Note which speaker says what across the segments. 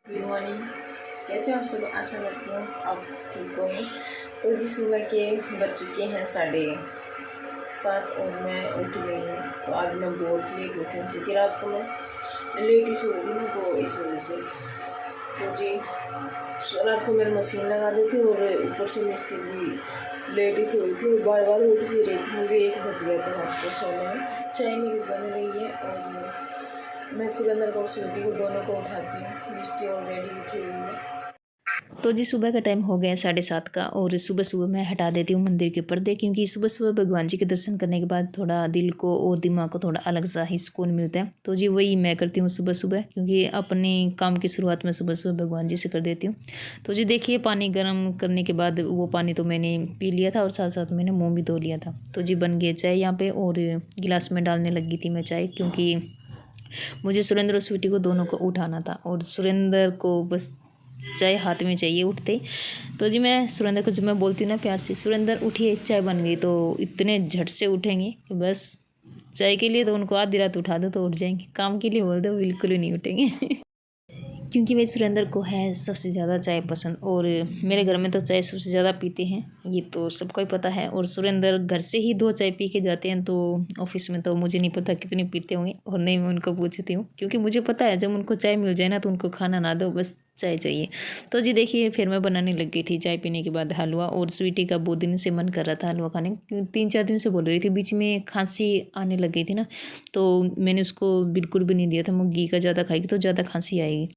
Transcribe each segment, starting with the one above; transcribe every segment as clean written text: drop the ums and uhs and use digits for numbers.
Speaker 1: Good morning. कैसे हो आप सब? आशा करती हूँ आप ठीक होंगे। तो जी सुबह के बज चुके हैं 7:30 और मैं उठ गई हूँ। तो आज मैं बहुत लेट उठी हूँ क्योंकि रात को मैं लेट ही सोई थी ना, तो इस वजह से। तो जी रात को मैंने मशीन लगा दी थी और ऊपर से मिस्टी भी लेट ही सोई थी और बार बार उठ भी रही थी। मुझे 1 बज गया था रात को सोने में। चाय मेरी बन रही है और मैं सुरेंद्र को और स्वीटी को दोनों को उठाती हूँ। मिस्टी ऑलरेडी उठी हुई है।
Speaker 2: तो जी सुबह का टाइम हो गया 7:30 का और सुबह सुबह मैं हटा देती हूँ मंदिर के पर्दे, क्योंकि सुबह सुबह भगवान जी के दर्शन करने के बाद थोड़ा दिल को और दिमाग को थोड़ा अलग सा ही सुकून मिलता है। तो जी वही मैं करती हूँ सुबह सुबह, क्योंकि अपने काम की शुरुआत में सुबह सुबह भगवान जी से कर देती हूँ। तो जी देखिए, पानी गर्म करने के बाद वो पानी तो मैंने पी लिया था और साथ साथ मैंने मुँह भी धो लिया था। तो जी बन गया चाय यहाँ पर और गिलास में डालने लगी थी मैं चाय, क्योंकि मुझे सुरेंद्र और स्वीटी को दोनों को उठाना था और सुरेंद्र को बस चाय हाथ में चाहिए उठते ही। तो जी मैं सुरेंद्र को जब मैं बोलती हूँ ना प्यार से, सुरेंद्र उठिए चाय बन गई, तो इतने झट से उठेंगे कि बस चाय के लिए तो उनको आधी रात उठा दो तो उठ जाएंगे, काम के लिए बोल दो बिल्कुल ही नहीं उठेंगे। क्योंकि भाई सुरेंद्र को है सबसे ज़्यादा चाय पसंद और मेरे घर में तो चाय सबसे ज़्यादा पीते हैं, ये तो सबको ही पता है। और सुरेंद्र घर से ही 2 चाय पी के जाते हैं, तो ऑफिस में तो मुझे नहीं पता कितनी पीते होंगे और नहीं मैं उनको पूछती हूँ, क्योंकि मुझे पता है जब उनको चाय मिल जाए ना तो उनको खाना ना दो, बस चाय चाहिए। तो जी देखिए फिर मैं बनाने लग गई थी चाय पीने के बाद हलवा, और स्वीटी का बहुत दिन से मन कर रहा था हलवा खाने, क्योंकि 3-4 दिन से बोल रही थी। बीच में खांसी आने लग गई थी ना, तो मैंने उसको बिल्कुल भी नहीं दिया था, वो घी का ज़्यादा खाएगी तो ज़्यादा खांसी आएगी।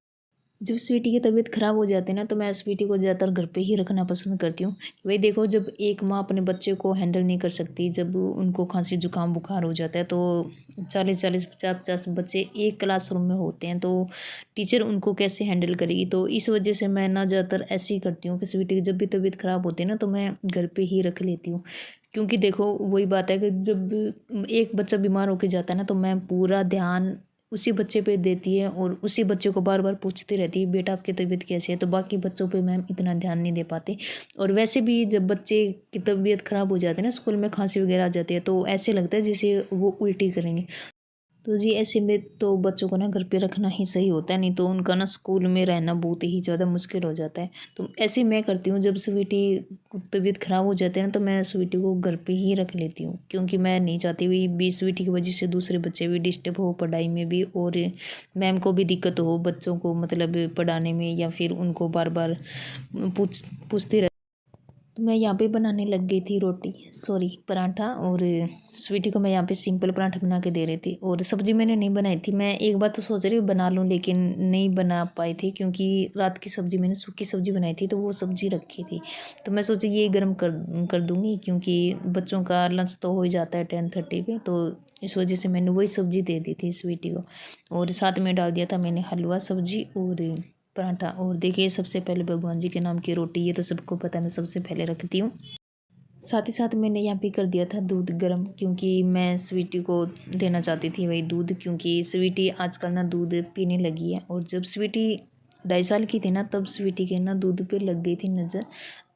Speaker 2: जब स्वीटी की तबीयत ख़राब हो जाती है ना, तो मैं स्वीटी को ज़्यादातर घर पे ही रखना पसंद करती हूँ। भाई देखो, जब एक माँ अपने बच्चे को हैंडल नहीं कर सकती, जब उनको खांसी जुकाम बुखार हो जाता है, तो 40-40 50-50 बच्चे एक क्लासरूम में होते हैं, तो टीचर उनको कैसे हैंडल करेगी। तो इस वजह से मैं ना ज़्यादातर ऐसे ही करती हूँ कि स्वीटी की जब भी तबीयत ख़राब होती है ना, तो मैं घर पर ही रख लेती हूँ। क्योंकि देखो वही बात है कि जब एक बच्चा बीमार होकर जाता है ना, तो मैं पूरा ध्यान उसी बच्चे पे देती है और उसी बच्चे को बार बार पूछती रहती है, बेटा आपकी तबीयत कैसी है। तो बाकी बच्चों पे मैम इतना ध्यान नहीं दे पाते। और वैसे भी जब बच्चे की तबीयत ख़राब हो जाती है ना, स्कूल में खांसी वगैरह आ जाती है, तो ऐसे लगता है जैसे वो उल्टी करेंगे। तो जी ऐसे में तो बच्चों को ना घर पे रखना ही सही होता है, नहीं तो उनका ना स्कूल में रहना बहुत ही ज़्यादा मुश्किल हो जाता है। तो ऐसे मैं करती हूँ, जब स्वीटी को तबीयत ख़राब हो जाती है ना, तो मैं स्वीटी को घर पे ही रख लेती हूँ, क्योंकि मैं नहीं चाहती हुई भी स्वीटी की वजह से दूसरे बच्चे भी डिस्टर्ब हो पढ़ाई में भी, और मैम को भी दिक्कत हो बच्चों को मतलब पढ़ाने में, या फिर उनको बार बार पूछती रह। तो मैं यहाँ पे बनाने लग गई थी पराठा, और स्वीटी को मैं यहाँ पे सिंपल पराठा बना के दे रही थी। और सब्ज़ी मैंने नहीं बनाई थी, मैं एक बार तो सोच रही बना लूँ, लेकिन नहीं बना पाई थी, क्योंकि रात की सब्ज़ी मैंने सूखी सब्ज़ी बनाई थी, तो वो सब्ज़ी रखी थी। तो मैं सोची ये गर्म कर दूँगी, क्योंकि बच्चों का लंच तो हो ही जाता है 10:30 पे, तो इस वजह से मैंने वही सब्ज़ी दे दी थी स्वीटी को। और साथ में डाल दिया था मैंने हलवा, सब्ज़ी और पराठा। और देखिए सबसे पहले भगवान जी के नाम की रोटी, ये तो सबको पता है, मैं सबसे पहले रखती हूँ। साथ ही साथ मैंने यहाँ पे कर दिया था दूध गर्म, क्योंकि मैं स्वीटी को देना चाहती थी वही दूध, क्योंकि स्वीटी आजकल ना दूध पीने लगी है। और जब स्वीटी 2.5 साल की थी ना, तब स्वीटी के ना दूध पे लग गई थी नज़र,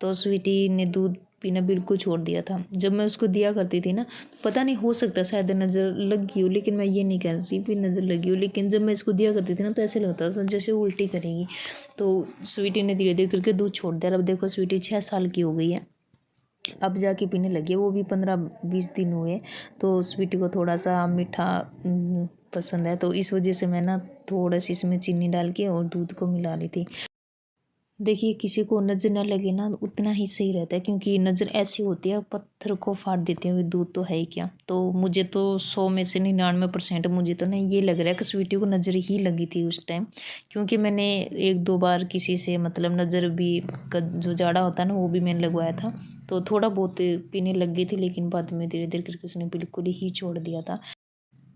Speaker 2: तो स्वीटी ने दूध पीना बिल्कुल छोड़ दिया था। जब मैं उसको दिया करती थी ना, तो पता नहीं, हो सकता शायद नज़र लग गई हो, लेकिन मैं ये नहीं कह रही भी नज़र लगी हो, लेकिन जब मैं इसको दिया करती थी ना, तो ऐसे लगता था जैसे वो उल्टी करेगी। तो स्वीटी ने धीरे धीरे करके दूध छोड़ दिया। अब देखो स्वीटी 6 साल की हो गई है, अब जाके पीने लगी है, वो भी 15-20 दिन हुए। तो स्वीटी को थोड़ा सा मीठा पसंद है, तो इस वजह से मैं ना थोड़ा सी इसमें चीनी डाल के और दूध को मिला ली थी। देखिए किसी को नज़र ना लगे ना, उतना ही सही रहता है, क्योंकि नज़र ऐसी होती है पत्थर को फाड़ देते हुए दूध तो है ही क्या। तो मुझे तो 100 में से 99% मुझे तो ना ये लग रहा है कि स्वीटी को नज़र ही लगी थी उस टाइम, क्योंकि मैंने 1-2 बार किसी से मतलब नज़र भी जो जाड़ा होता है ना, वो भी मैंने लगवाया था। तो थोड़ा बहुत पीने लग गई थी, लेकिन बाद में धीरे धीरे करके उसने बिल्कुल ही छोड़ दिया था।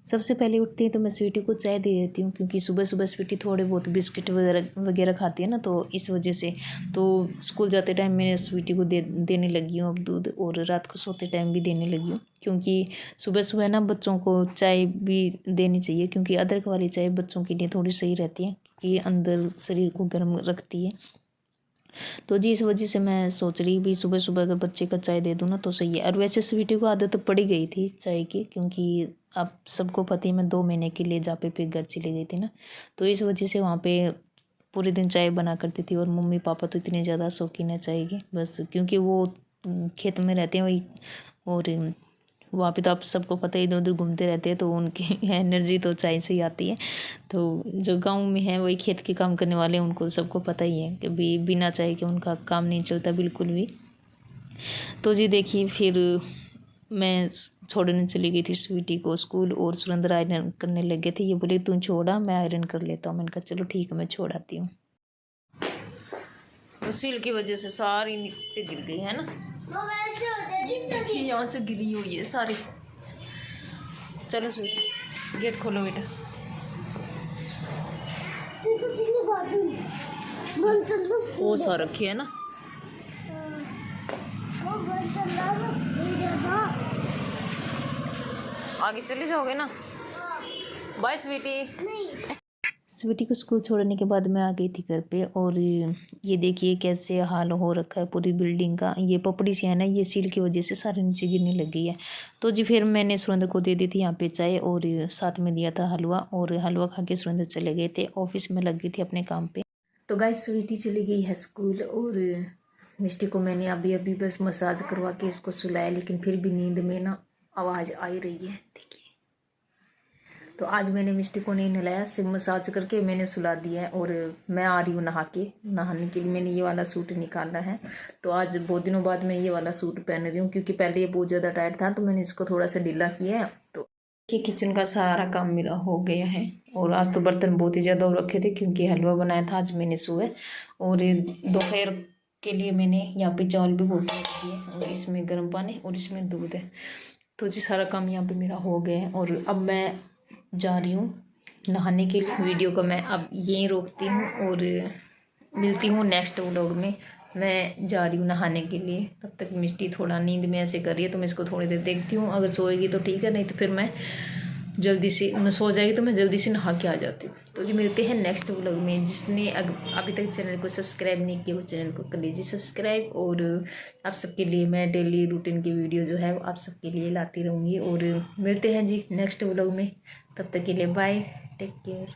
Speaker 2: सबसे पहले उठती है तो मैं स्वीटी को चाय दे देती हूँ, क्योंकि सुबह सुबह स्वीटी थोड़े बहुत बिस्किट वगैरह वगैरह खाती है ना, तो इस वजह से। तो स्कूल जाते टाइम मैं स्वीटी को देने लगी हूँ अब दूध, और रात को सोते टाइम भी देने लगी हूँ, क्योंकि सुबह सुबह ना बच्चों को चाय भी देनी चाहिए, क्योंकि अदरक वाली चाय बच्चों के लिए थोड़ी सही रहती है, क्योंकि अंदर शरीर को गर्म रखती है। तो जी इस वजह से मैं सोच रही भी सुबह सुबह अगर बच्चे का चाय दे दूँ ना तो सही है। और वैसे स्वीटी को आदत तो पड़ी गई थी चाय की, क्योंकि आप सबको पता ही मैं 2 महीने के लिए जापे पे घर चली गई थी ना, तो इस वजह से वहाँ पे पूरे दिन चाय बना करती थी। और मम्मी पापा तो इतने ज़्यादा शौकीन है चाय के, बस क्योंकि वो खेत में रहते हैं वही, और वहाँ पे तो आप सबको पता है इधर उधर घूमते रहते हैं, तो उनकी एनर्जी तो चाय से ही आती है। तो जो गांव में है वही खेत के काम करने वाले हैं, उनको सबको पता ही है कि बिना चाय के उनका काम नहीं चलता बिल्कुल भी। तो जी देखिए, फिर मैं छोड़ने चली गई थी स्वीटी को स्कूल, और सुरेंद्र आयरन करने लगे थे। ये बोले तुम छोड़ा, मैं आयरन कर लेता हूँ। मैंने कहा चलो ठीक है, मैं छोड़ आती हूँ। सील की वजह से सारी नीचे गिर गई है ना, देखिए यहाँ से गिरी हुई है सारी। चलो स्वीटी गेट खोलो बेटा। वो सा रखी है ना, आगे चले जाओगे ना। बाय स्वीटी। स्वीटी को स्कूल छोड़ने के बाद मैं आ गई थी घर पे, और ये देखिए कैसे हाल हो रखा है पूरी बिल्डिंग का। ये पपड़ी सी है ना, ये सील की वजह से सारे नीचे गिरने लग गई है। तो जी फिर मैंने सुरेंद्र को दे दी थी यहाँ पे चाय, और साथ में दिया था हलवा, और हलवा खा के सुरेंद्र चले गए थे ऑफिस में, लग गई थी अपने काम पे। तो गाइस स्वीटी चली गई है स्कूल, और मिष्टी को मैंने अभी अभी बस मसाज करवा के इसको सुलाया, लेकिन फिर भी नींद में ना आवाज़ आ ही रही है, देखिए। तो आज मैंने मिष्टी को नहीं नहलाया, सिर्फ मसाज करके मैंने सुला दिया है। और मैं आ रही हूँ नहाने के लिए। मैंने ये वाला सूट निकाला है, तो आज बहुत दिनों बाद मैं ये वाला सूट पहन रही हूँ, क्योंकि पहले ये बहुत ज़्यादा टाइट था, तो मैंने इसको थोड़ा सा ढीला किया है। तो किचन का सारा काम मेरा हो गया है, और आज तो बर्तन बहुत ही ज़्यादा हो रखे थे, क्योंकि हलवा बनाया था आज मैंने सुबह। और दोपहर के लिए मैंने यहाँ पे चावल भी घोट रख दिए, और इसमें गर्म पानी और इसमें दूध है। तो जी सारा काम यहाँ पे मेरा हो गया है, और अब मैं जा रही हूँ नहाने के लिए। वीडियो को मैं अब यहीं रोकती हूँ, और मिलती हूँ नेक्स्ट व्लॉग में। मैं जा रही हूँ नहाने के लिए। तब तक मिष्टी थोड़ा नींद में ऐसे कर रही है, तो मैं इसको थोड़ी देर देखती हूँ। अगर सोएगी तो ठीक है, नहीं तो फिर मैं जल्दी से सो जाएगी तो मैं जल्दी से नहा के आ जाती हूँ। तो जी मिलते हैं नेक्स्ट व्लॉग में। जिसने अभी तक चैनल को सब्सक्राइब नहीं किया वो चैनल को कर लीजिए सब्सक्राइब। और आप सबके लिए मैं डेली रूटीन की वीडियो जो है वो आप सबके लिए लाती रहूँगी। और मिलते हैं जी नेक्स्ट व्लॉग में, तब तक के लिए बाय, टेक केयर।